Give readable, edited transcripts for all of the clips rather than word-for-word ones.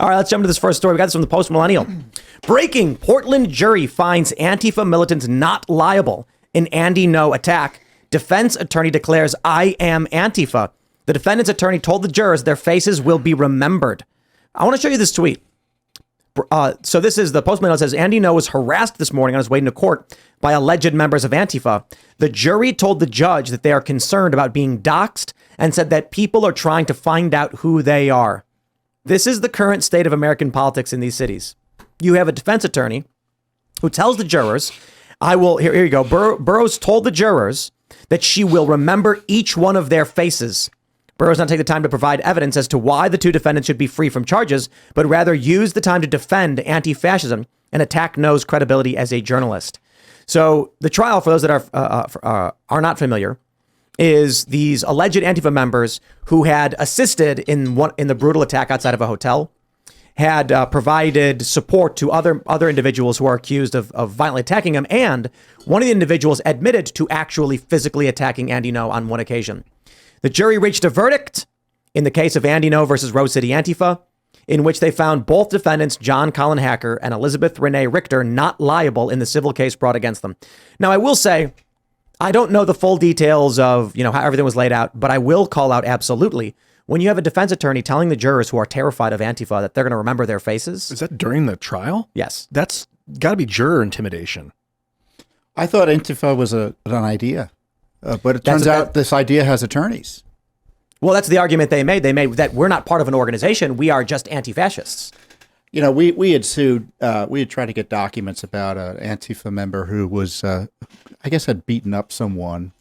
All right, let's jump to this first story. We got this from the Post Millennial. Breaking: Portland jury finds Antifa militants not liable in Andy No attack. Defense attorney declares, "I am Antifa." The defendant's attorney told the jurors their faces will be remembered. I want to show you this tweet. So this is the Post Millennial says, Andy No was harassed this morning on his way into court by alleged members of Antifa. The jury told the judge that they are concerned about being doxxed and said that people are trying to find out who they are. This is the current state of American politics in these cities. You have a defense attorney who tells the jurors, here you go. Burroughs told the jurors that she will remember each one of their faces. Burroughs not take the time to provide evidence as to why the two defendants should be free from charges, but rather use the time to defend anti-fascism and attack No's credibility as a journalist. So the trial, for those that are not familiar, is these alleged Antifa members who had assisted in the brutal attack outside of a hotel, had provided support to other individuals who are accused of violently attacking him, and one of the individuals admitted to actually physically attacking Andy No on one occasion. The jury reached a verdict in the case of Andy No versus Rose City Antifa, in which they found both defendants, John Colin Hacker and Elizabeth Renee Richter, not liable in the civil case brought against them. Now, I will say, I don't know the full details of, how everything was laid out, but I will call out absolutely when you have a defense attorney telling the jurors who are terrified of Antifa that they're going to remember their faces. Is that during the trial? Yes. That's got to be juror intimidation. I thought Antifa was an idea. But it turns out this idea has attorneys. Well, that's the argument they made. They made that we're not part of an organization. We are just anti-fascists. We had sued, we had tried to get documents about an Antifa member who was, had beaten up someone.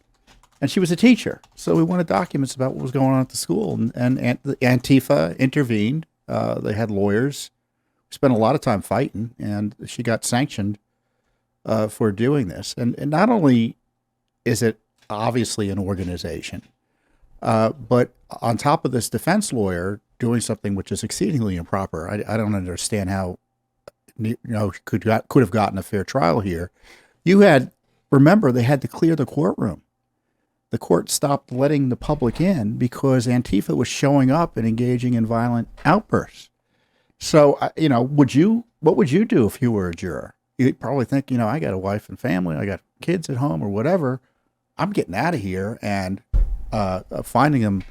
And she was a teacher. So we wanted documents about what was going on at the school. And Antifa intervened. They had lawyers. We spent a lot of time fighting. And she got sanctioned for doing this. And not only is it obviously an organization, but on top of this, defense lawyer doing something which is exceedingly improper. I don't understand how could have gotten a fair trial here. Remember, they had to clear the courtroom. The court stopped letting the public in because Antifa was showing up and engaging in violent outbursts. So, what would you do if you were a juror? You'd probably think, I got a wife and family, I got kids at home or whatever. I'm getting out of here, and finding them,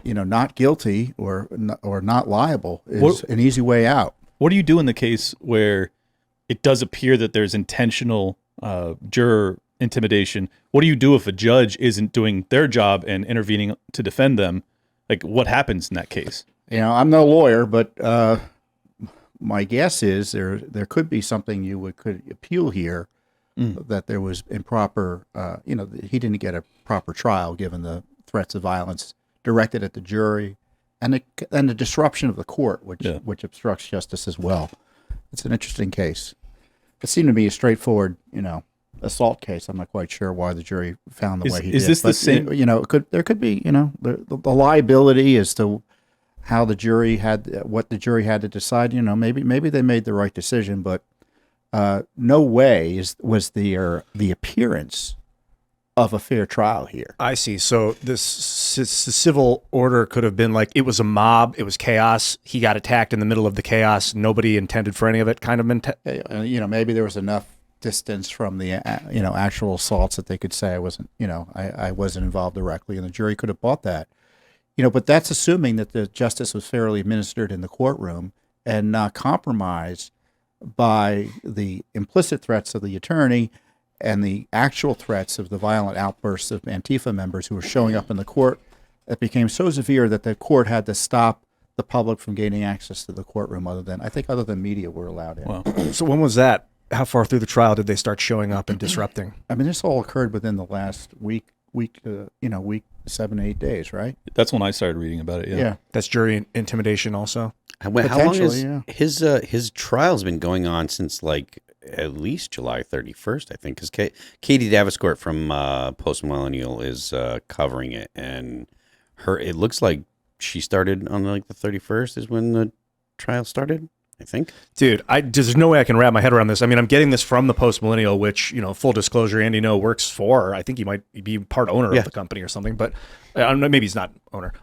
not guilty or not liable is an easy way out. What do you do in the case where it does appear that there's intentional juror intimidation? What do you do if a judge isn't doing their job and intervening to defend them? Like, what happens in that case? I'm no lawyer, but my guess is there could be something could appeal here. That there was improper, he didn't get a proper trial given the threats of violence directed at the jury and the disruption of the court, which obstructs justice as well. It's an interesting case. It seemed to be a straightforward, assault case. I'm not quite sure why the jury found the way he did. Is this the same? There could be, the liability as to how the jury what the jury had to decide. Maybe they made the right decision, but. No way was the appearance of a fair trial here. I see. So this civil order could have been like, it was a mob, it was chaos. He got attacked in the middle of the chaos. Nobody intended for any of it. Kind of maybe there was enough distance from the actual assaults that they could say I wasn't involved directly, and the jury could have bought that. But that's assuming that the justice was fairly administered in the courtroom and not compromised by the implicit threats of the attorney and the actual threats of the violent outbursts of Antifa members who were showing up in the court that became so severe that the court had to stop the public from gaining access to the courtroom other than media were allowed in. Wow. So when was that? How far through the trial did they start showing up and disrupting? I mean, this all occurred within the last week, 7 to 8 days, right? That's when I started reading about it. Yeah. That's jury intimidation also. How long has his trial's been going on since at least July 31st, I think, because Katie Daviscourt from Post Millennial is covering it, and it looks like she started on the 31st is when the trial started, I think. Dude, there's no way I can wrap my head around this. I mean, I'm getting this from the Post Millennial, which, full disclosure, Andy No works for. I think he might be part owner of the company or something, but maybe he's not owner.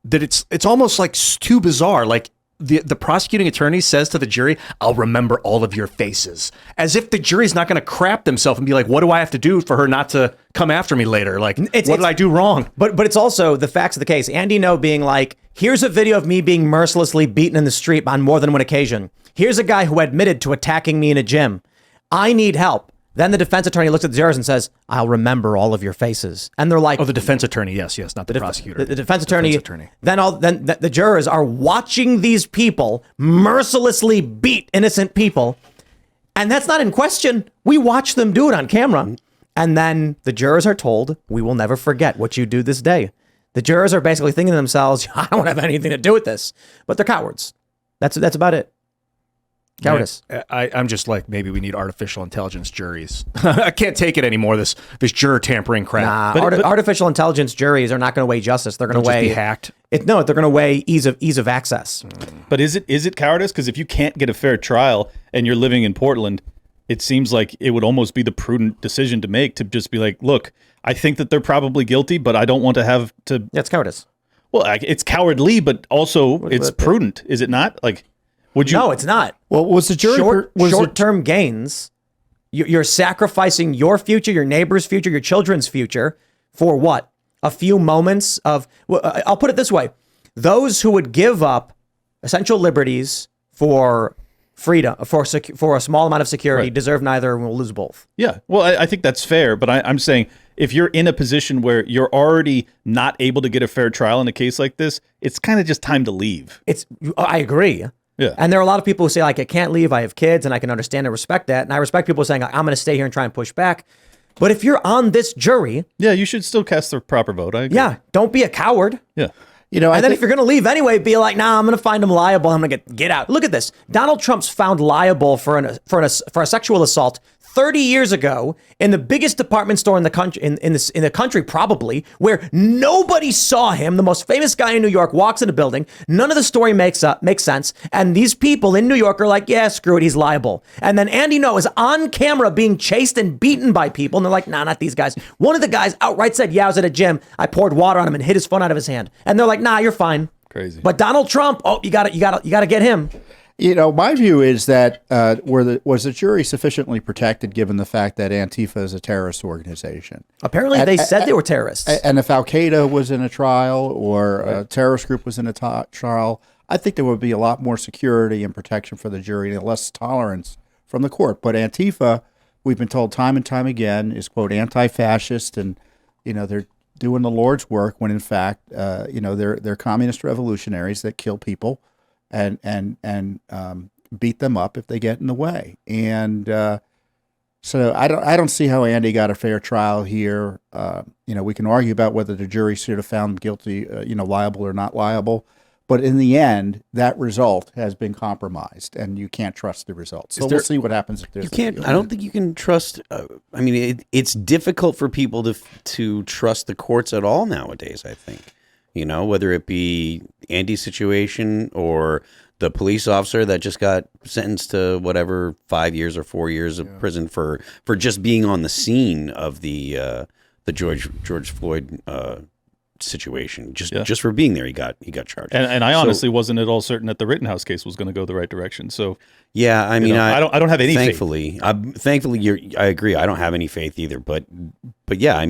That it's almost too bizarre. Like, the prosecuting attorney says to the jury, "I'll remember all of your faces," as if the jury's not going to crap themselves and be like, "What do I have to do for her not to come after me later? Like, what did I do wrong?" But it's also the facts of the case. Andy Ngo being like, "Here's a video of me being mercilessly beaten in the street on more than one occasion. Here's a guy who admitted to attacking me in a gym. I need help." Then the defense attorney looks at the jurors and says, "I'll remember all of your faces." And they're like, Oh, the defense attorney. Yes, not the prosecutor. The defense attorney. Then the jurors are watching these people mercilessly beat innocent people. And that's not in question. We watch them do it on camera. And then the jurors are told, "We will never forget what you do this day." The jurors are basically thinking to themselves, "I don't have anything to do with this," but they're cowards. That's about it. Cowardice. I'm just like, maybe we need artificial intelligence juries. I can't take it anymore. This juror tampering crap. Nah, artificial intelligence juries are not going to weigh justice. They're going to weigh be hacked. No, they're going to weigh ease of access. But is it cowardice? Because if you can't get a fair trial and you're living in Portland, it seems like it would almost be the prudent decision to make to just be like, look, I think that they're probably guilty, but I don't want to have to. Yeah, it's cowardice. Well, it's cowardly, but also it's prudent, is it not? Like, would you? No, it's not. Well, was the jury short-term gains? You're sacrificing your future, your neighbor's future, your children's future for what? A few moments of. Well, I'll put it this way: those who would give up essential liberties for freedom, for a small amount of security, deserve neither and will lose both. Yeah. Well, I think that's fair, but I'm saying if you're in a position where you're already not able to get a fair trial in a case like this, it's kind of just time to leave. I agree. Yeah. And there are a lot of people who say, like, I can't leave, I have kids, and I can understand and respect that. And I respect people saying, I'm going to stay here and try and push back. But if you're on this jury... Yeah, you should still cast the proper vote. I agree. Yeah, don't be a coward. Yeah. You know, and then if you're going to leave anyway, be like, nah, I'm going to find him liable. I'm going to get out. Look at this. Donald Trump's found liable for a sexual assault 30 years ago in the biggest department store in the country, in the country probably, where nobody saw him. The most famous guy in New York walks in a building. None of the story makes sense. And these people in New York are like, yeah, screw it, he's liable. And then Andy Ngo is on camera being chased and beaten by people. And they're like, nah, not these guys. One of the guys outright said, yeah, I was at a gym. I poured water on him and hit his phone out of his hand. And they're like, nah, you're fine. Crazy. But Donald Trump, you got to get him. You know, my view is that was the jury sufficiently protected given the fact that Antifa is a terrorist organization? Apparently, they said they were terrorists. And if Al Qaeda was in a trial or a terrorist group was in a trial, I think there would be a lot more security and protection for the jury and less tolerance from the court. But Antifa, we've been told time and time again, is, quote, anti-fascist, and they're doing the Lord's work when in fact, they're communist revolutionaries that kill people and beat them up if they get in the way. And so I don't see how Andy got a fair trial here. We can argue about whether the jury should have found him guilty, liable or not liable. But in the end, that result has been compromised, and you can't trust the result. So we'll see what happens if there's. You can't. I don't think you can trust. It's difficult for people to trust the courts at all nowadays. I think, whether it be Andy's situation or the police officer that just got sentenced to whatever 5 years or 4 years of prison for just being on the scene of the George Floyd situation, just for being there, he got charged. And I honestly wasn't at all certain that the Rittenhouse case was going to go the right direction. So yeah, I don't have any thankfully, faith. Thankfully, I agree. I don't have any faith either. But yeah,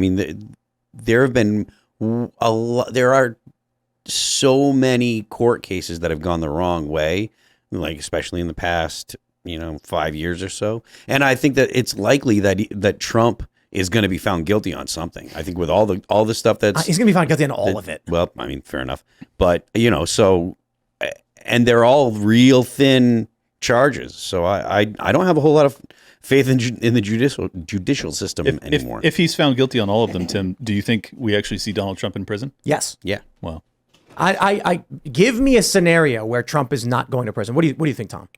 there have been a lot. There are so many court cases that have gone the wrong way, like especially in the past 5 years or so. And I think that it's likely that Trump is going to be found guilty on something. I think with all the stuff that's he's going to be found guilty on all of it. Well, fair enough. But so, and they're all real thin charges. So I don't have a whole lot of faith in the judicial system anymore. If he's found guilty on all of them, Tim, do you think we actually see Donald Trump in prison? Yes. Yeah. Well, I give me a scenario where Trump is not going to prison. What do you think, Tom?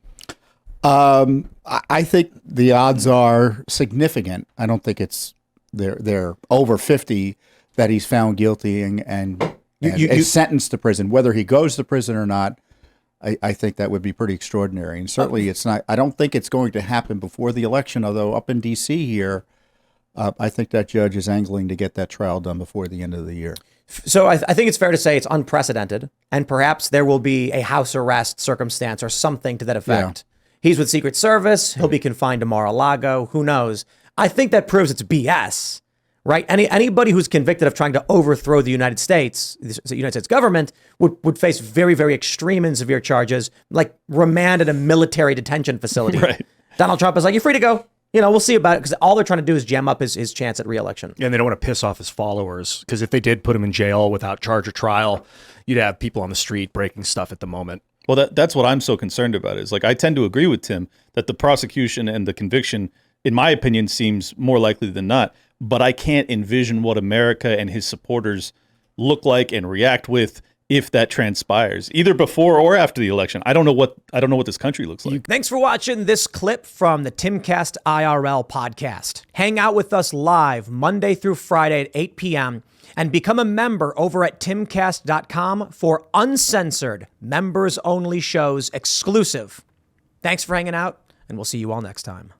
I think the odds are significant. I don't think they're over 50 that he's found guilty and sentenced to prison. Whether he goes to prison or not, I think that would be pretty extraordinary. And certainly it's not. I don't think it's going to happen before the election. Although up in D.C. here, I think that judge is angling to get that trial done before the end of the year. So I think it's fair to say it's unprecedented, and perhaps there will be a house arrest circumstance or something to that effect. Yeah. He's with Secret Service. He'll be confined to Mar-a-Lago. Who knows? I think that proves it's BS, right? Anybody who's convicted of trying to overthrow the United States, the United States government, would face very, very extreme and severe charges, like remand at a military detention facility. Right. Donald Trump is like, you're free to go. We'll see about it, because all they're trying to do is jam up his chance at re-election. Yeah, and they don't want to piss off his followers, because if they did put him in jail without charge or trial, you'd have people on the street breaking stuff at the moment. Well, that's what I'm so concerned about. Is like, I tend to agree with Tim that the prosecution and the conviction, in my opinion, seems more likely than not. But I can't envision what America and his supporters look like and react with if that transpires, either before or after the election. I don't know what this country looks like. Thanks for watching this clip from the Timcast IRL podcast. Hang out with us live Monday through Friday at 8 p.m. and become a member over at timcast.com for uncensored, members-only shows exclusive. Thanks for hanging out, and we'll see you all next time.